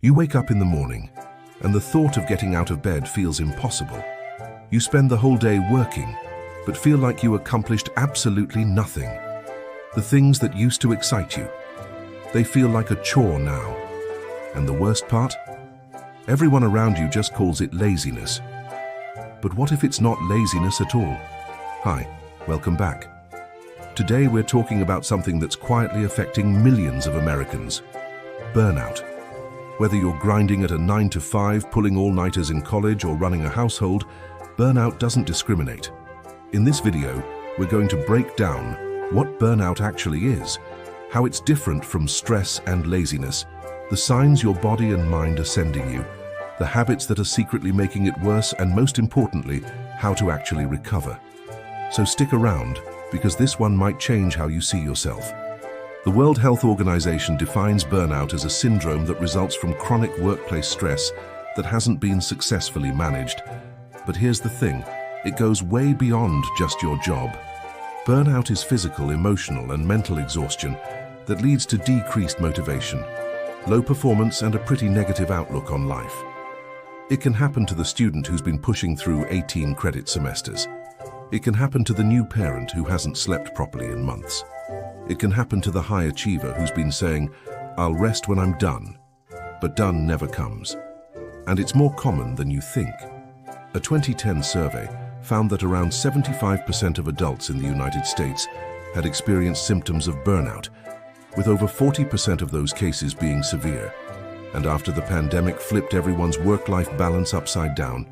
You wake up in the morning, and the thought of getting out of bed feels impossible. You spend the whole day working, but feel like you accomplished absolutely nothing. The things that used to excite you, they feel like a chore now. And the worst part? Everyone around you just calls it laziness. But what if it's not laziness at all? Hi, welcome back. Today we're talking about something that's quietly affecting millions of Americans: burnout. Whether you're grinding at a 9 to 5, pulling all-nighters in college, or running a household, burnout doesn't discriminate. In this video, we're going to break down what burnout actually is, how it's different from stress and laziness, the signs your body and mind are sending you, the habits that are secretly making it worse, and most importantly, how to actually recover. So stick around, because this one might change how you see yourself. The World Health Organization defines burnout as a syndrome that results from chronic workplace stress that hasn't been successfully managed. But here's the thing, it goes way beyond just your job. Burnout is physical, emotional, and mental exhaustion that leads to decreased motivation, low performance, and a pretty negative outlook on life. It can happen to the student who's been pushing through 18 credit semesters. It can happen to the new parent who hasn't slept properly in months. It can happen to the high achiever who's been saying, "I'll rest when I'm done," but done never comes. And it's more common than you think. A 2010 survey found that around 75% of adults in the United States had experienced symptoms of burnout, with over 40% of those cases being severe. And after the pandemic flipped everyone's work-life balance upside down,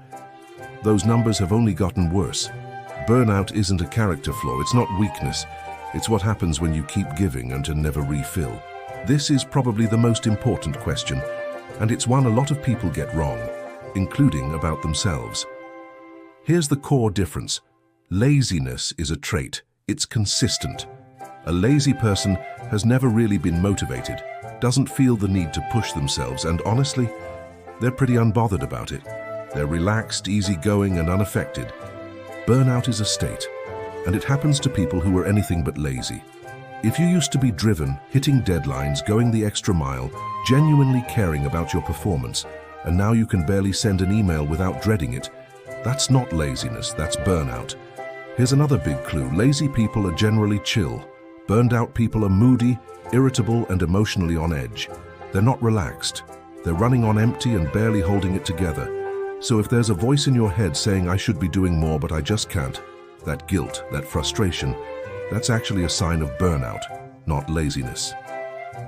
those numbers have only gotten worse. Burnout isn't a character flaw, it's not weakness. It's what happens when you keep giving and to never refill. This is probably the most important question, and it's one a lot of people get wrong, including about themselves. Here's the core difference. Laziness is a trait. It's consistent. A lazy person has never really been motivated, doesn't feel the need to push themselves, and honestly, they're pretty unbothered about it. They're relaxed, easygoing, and unaffected. Burnout is a state, and it happens to people who are anything but lazy. If you used to be driven, hitting deadlines, going the extra mile, genuinely caring about your performance, and now you can barely send an email without dreading it, that's not laziness, that's burnout. Here's another big clue. Lazy people are generally chill. Burned out people are moody, irritable, and emotionally on edge. They're not relaxed. They're running on empty and barely holding it together. So if there's a voice in your head saying, "I should be doing more, but I just can't," that guilt, that frustration, that's actually a sign of burnout, not laziness.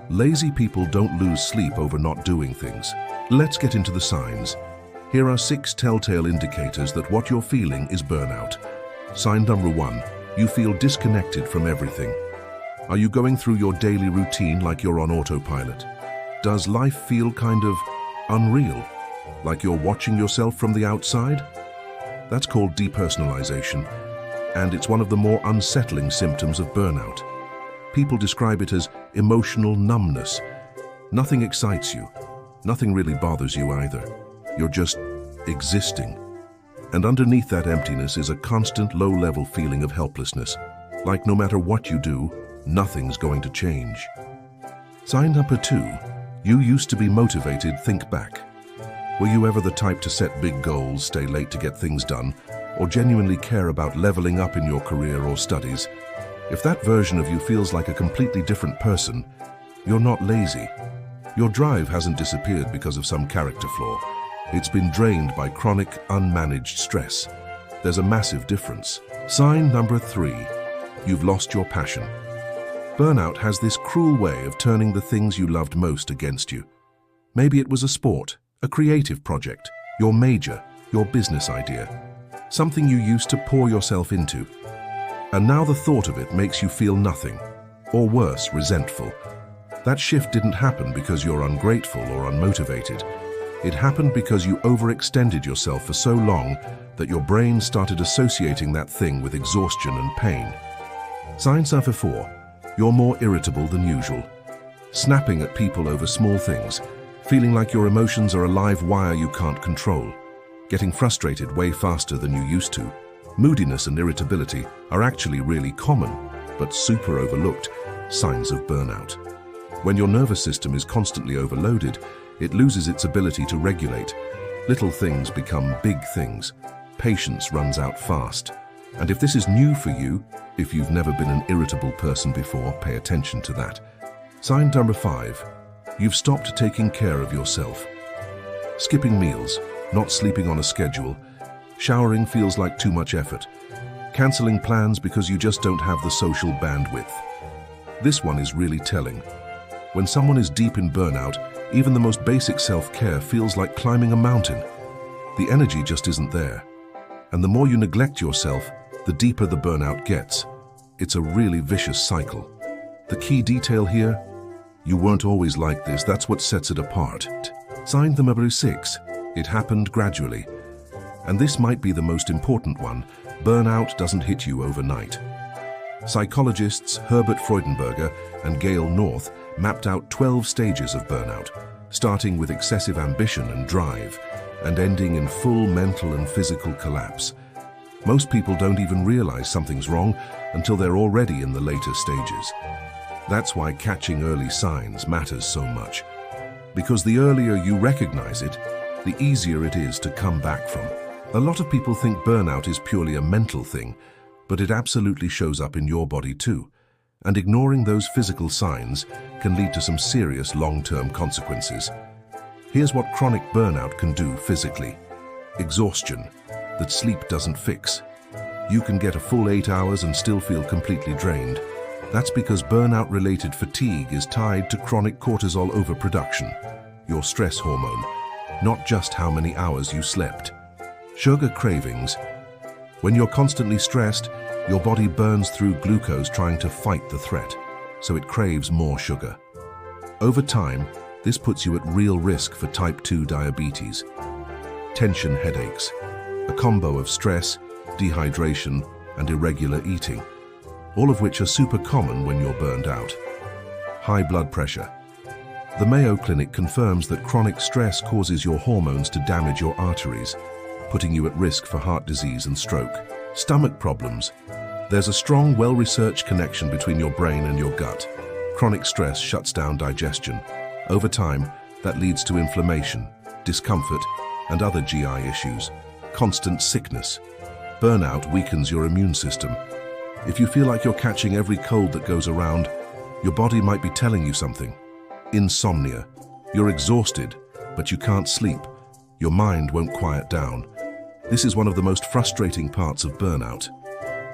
Lazy people don't lose sleep over not doing things. Let's get into the signs. Here are 6 telltale indicators that what you're feeling is burnout. Sign number 1, you feel disconnected from everything. Are you going through your daily routine like you're on autopilot? Does life feel kind of unreal, like you're watching yourself from the outside? That's called depersonalization, and it's one of the more unsettling symptoms of burnout. People describe it as emotional numbness. Nothing excites you. Nothing really bothers you either. You're just existing. And underneath that emptiness is a constant low-level feeling of helplessness, like no matter what you do, nothing's going to change. Sign number 2, you used to be motivated. Think back. Were you ever the type to set big goals, stay late to get things done, or genuinely care about leveling up in your career or studies? If that version of you feels like a completely different person, you're not lazy. Your drive hasn't disappeared because of some character flaw. It's been drained by chronic, unmanaged stress. There's a massive difference. Sign number 3, you've lost your passion. Burnout has this cruel way of turning the things you loved most against you. Maybe it was a sport, a creative project, your major, your business idea, something you used to pour yourself into. And now the thought of it makes you feel nothing, or worse, resentful. That shift didn't happen because you're ungrateful or unmotivated. It happened because you overextended yourself for so long that your brain started associating that thing with exhaustion and pain. Sign number 4, you're more irritable than usual. Snapping at people over small things, feeling like your emotions are a live wire you can't control, getting frustrated way faster than you used to. Moodiness and irritability are actually really common, but super overlooked signs of burnout. When your nervous system is constantly overloaded, It loses its ability to regulate. Little things become big things. Patience runs out fast. And if this is new for you, if you've never been an irritable person before, pay attention to that. Sign number 5. You've stopped taking care of yourself. Skipping meals, not sleeping on a schedule, showering feels like too much effort, cancelling plans because you just don't have the social bandwidth. This one is really telling. When someone is deep in burnout, even the most basic self-care feels like climbing a mountain. The energy just isn't there. And the more you neglect yourself, the deeper the burnout gets. It's a really vicious cycle. The key detail here? You weren't always like this, that's what sets it apart. Sign number 6. It happened gradually. And this might be the most important one. Burnout doesn't hit you overnight. Psychologists Herbert Freudenberger and Gail North mapped out 12 stages of burnout, starting with excessive ambition and drive, and ending in full mental and physical collapse. Most people don't even realize something's wrong until they're already in the later stages. That's why catching early signs matters so much. Because the earlier you recognize it, the easier it is to come back from. A lot of people think burnout is purely a mental thing, but it absolutely shows up in your body too. And ignoring those physical signs can lead to some serious long-term consequences. Here's what chronic burnout can do physically. Exhaustion that sleep doesn't fix. You can get a full 8 hours and still feel completely drained. That's because burnout-related fatigue is tied to chronic cortisol overproduction, your stress hormone, not just how many hours you slept. Sugar cravings. When you're constantly stressed, your body burns through glucose trying to fight the threat, so it craves more sugar. Over time, this puts you at real risk for type 2 diabetes. Tension headaches, a combo of stress, dehydration, and irregular eating, all of which are super common when you're burned out. High blood pressure. The Mayo Clinic confirms that chronic stress causes your hormones to damage your arteries, putting you at risk for heart disease and stroke. Stomach problems. There's a strong, well-researched connection between your brain and your gut. Chronic stress shuts down digestion. Over time, that leads to inflammation, discomfort, and other GI issues. Constant sickness. Burnout weakens your immune system. If you feel like you're catching every cold that goes around, your body might be telling you something. Insomnia. You're exhausted, but you can't sleep. Your mind won't quiet down. This is one of the most frustrating parts of burnout.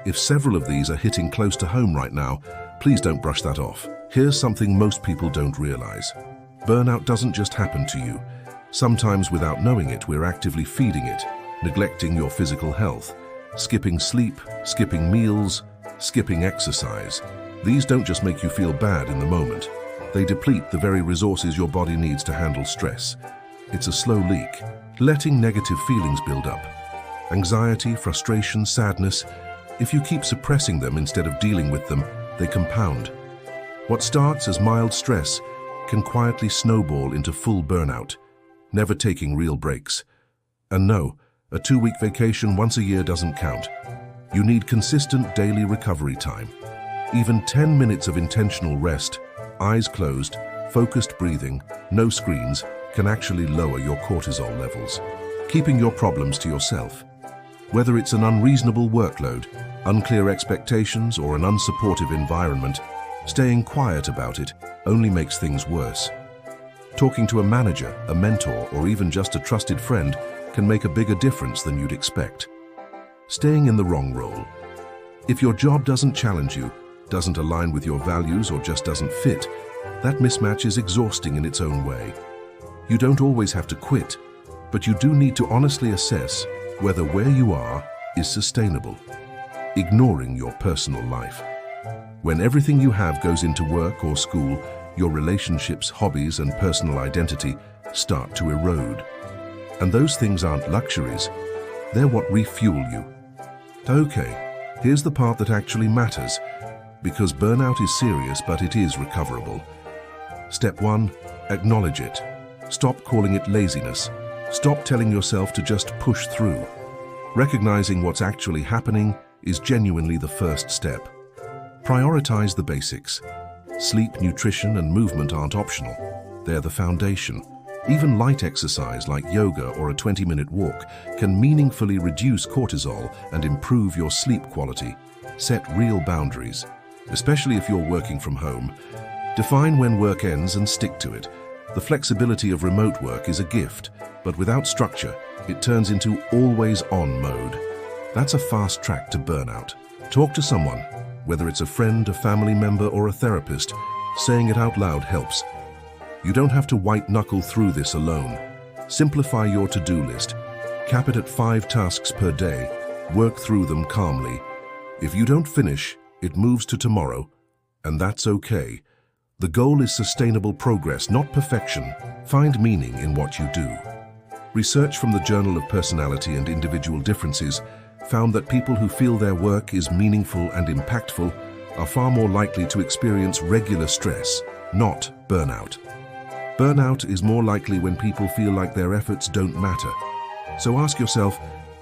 If several of these are hitting close to home right now, please don't brush that off. Here's something most people don't realize. Burnout doesn't just happen to you. Sometimes without knowing it, we're actively feeding it, neglecting your physical health, skipping sleep, skipping meals, skipping exercise. These don't just make you feel bad in the moment. They deplete the very resources your body needs to handle stress. It's a slow leak, letting negative feelings build up. Anxiety, frustration, sadness. If you keep suppressing them instead of dealing with them, they compound. What starts as mild stress can quietly snowball into full burnout, never taking real breaks. And no, a 2-week vacation once a year doesn't count. You need consistent daily recovery time. Even 10 minutes of intentional rest, eyes closed, focused breathing, no screens, can actually lower your cortisol levels. Keeping your problems to yourself. Whether it's an unreasonable workload, unclear expectations, or an unsupportive environment, staying quiet about it only makes things worse. Talking to a manager, a mentor, or even just a trusted friend can make a bigger difference than you'd expect. Staying in the wrong role. If your job doesn't challenge you, doesn't align with your values, or just doesn't fit, that mismatch is exhausting in its own way. You don't always have to quit, but you do need to honestly assess whether where you are is sustainable. Ignoring your personal life. When everything you have goes into work or school, your relationships, hobbies, and personal identity start to erode. And those things aren't luxuries, they're what refuel you. Okay, here's the part that actually matters, because burnout is serious, but it is recoverable. Step 1, acknowledge it. Stop calling it laziness. Stop telling yourself to just push through. Recognizing what's actually happening is genuinely the first step. Prioritize the basics. Sleep, nutrition, and movement aren't optional. They're the foundation. Even light exercise like yoga or a 20-minute walk can meaningfully reduce cortisol and improve your sleep quality. Set real boundaries, especially if you're working from home. Define when work ends and stick to it. The flexibility of remote work is a gift, but without structure, it turns into always-on mode. That's a fast track to burnout. Talk to someone, whether it's a friend, a family member, or a therapist. Saying it out loud helps. You don't have to white-knuckle through this alone. Simplify your to-do list. Cap it at 5 tasks per day. Work through them calmly. If you don't finish, it moves to tomorrow, and that's okay. The goal is sustainable progress, not perfection. Find meaning in what you do. Research from the Journal of Personality and Individual Differences found that people who feel their work is meaningful and impactful are far more likely to experience regular stress, not burnout. Burnout is more likely when people feel like their efforts don't matter. So ask yourself,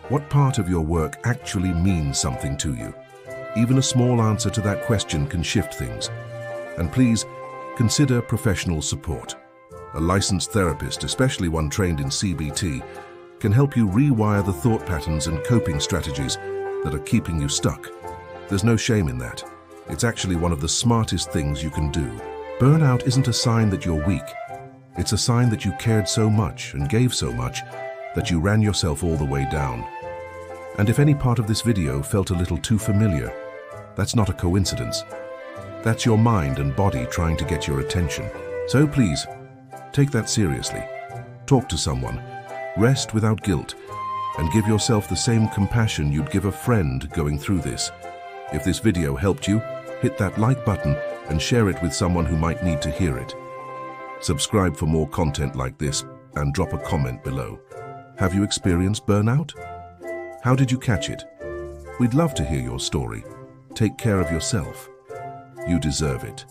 what part of your work actually means something to you? Even a small answer to that question can shift things. And please, consider professional support. A licensed therapist, especially one trained in CBT, can help you rewire the thought patterns and coping strategies that are keeping you stuck. There's no shame in that. It's actually one of the smartest things you can do. Burnout isn't a sign that you're weak. It's a sign that you cared so much and gave so much that you ran yourself all the way down. And if any part of this video felt a little too familiar, that's not a coincidence. That's your mind and body trying to get your attention. So please, take that seriously. Talk to someone, rest without guilt, and give yourself the same compassion you'd give a friend going through this. If this video helped you, hit that like button and share it with someone who might need to hear it. Subscribe for more content like this and drop a comment below. Have you experienced burnout? How did you catch it? We'd love to hear your story. Take care of yourself. You deserve it.